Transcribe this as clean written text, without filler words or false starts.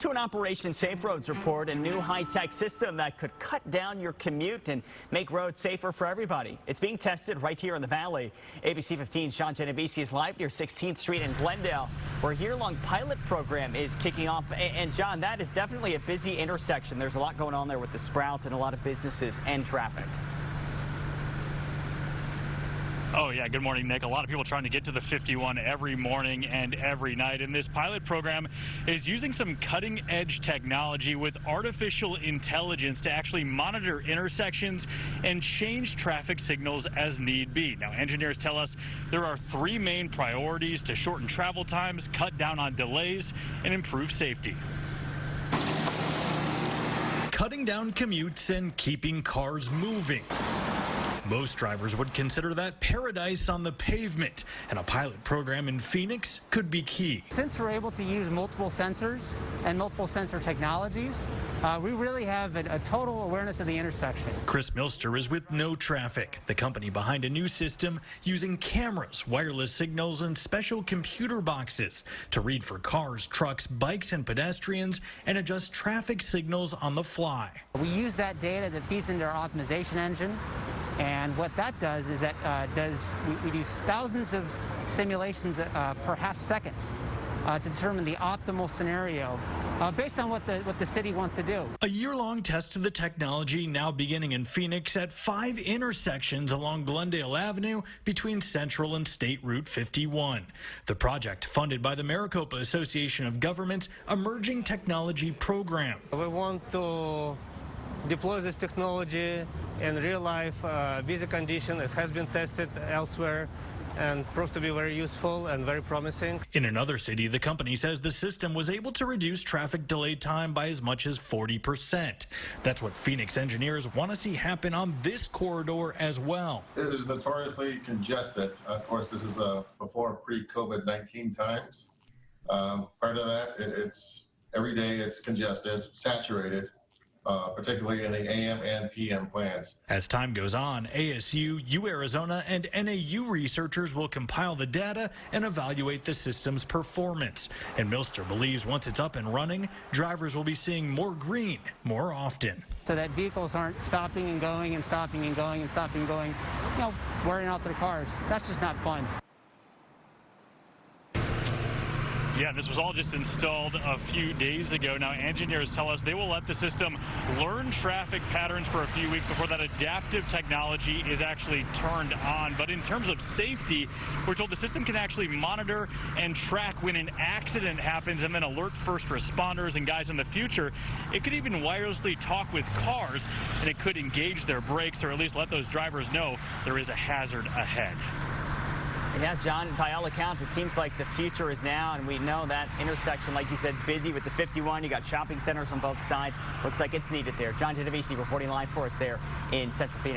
To an Operation Safe Roads report, a new high-tech system that could cut down your commute and make roads safer for everybody. It's being tested right here in the Valley. ABC 15's John Genovese is live near 16th Street in Glendale, where a year-long pilot program is kicking off. And John, that is definitely a busy intersection. There's a lot going on there with the Sprouts and a lot of businesses and traffic. Oh, yeah. Good morning, Nick. A lot of people trying to get to the 51 every morning and every night. And this pilot program is using some cutting edge technology with artificial intelligence to actually monitor intersections and change traffic signals as need be. Now, engineers tell us there are three main priorities to shorten travel times, cut down on delays, and improve safety. Cutting down commutes and keeping cars moving. Most drivers would consider that paradise on the pavement, and a pilot program in Phoenix could be key. Since we're able to use multiple sensors and multiple sensor technologies, we really have a total awareness of the intersection. Chris Milster is with NoTraffic, the company behind a new system using cameras, wireless signals, and special computer boxes to read for cars, trucks, bikes, and pedestrians and adjust traffic signals on the fly. We use that data that feeds into our optimization engine. And what that does is that we do thousands of simulations per half second to determine the optimal scenario based on what the city wants to do. A year-long test of the technology now beginning in Phoenix at 5 intersections along Glendale Avenue between Central and State Route 51. The project funded by the Maricopa Association of Governments Emerging Technology Program. We want to deploy this technology in real-life busy condition. It has been tested elsewhere and proved to be very useful and very promising. In another city, the company says the system was able to reduce traffic delay time by as much as 40%. That's what Phoenix engineers want to see happen on this corridor as well. It is notoriously congested. Of course, this is before pre-COVID-19 times. Part of that, it's every day it's congested, saturated. Particularly in the AM and PM plants. As time goes on, ASU, UArizona, and NAU researchers will compile the data and evaluate the system's performance. And Milster believes once it's up and running, drivers will be seeing more green more often. So that vehicles aren't stopping and going and stopping and going and stopping and going, wearing out their cars. That's just not fun. Yeah, this was all just installed a few days ago. Now, engineers tell us they will let the system learn traffic patterns for a few weeks before that adaptive technology is actually turned on. But in terms of safety, we're told the system can actually monitor and track when an accident happens and then alert first responders and guys in the future. It could even wirelessly talk with cars, and it could engage their brakes or at least let those drivers know there is a hazard ahead. Yeah, John, by all accounts, it seems like the future is now, and we know that intersection, like you said, is busy with the 51. You got shopping centers on both sides. Looks like it's needed there. John Genovese reporting live for us there in Central Phoenix.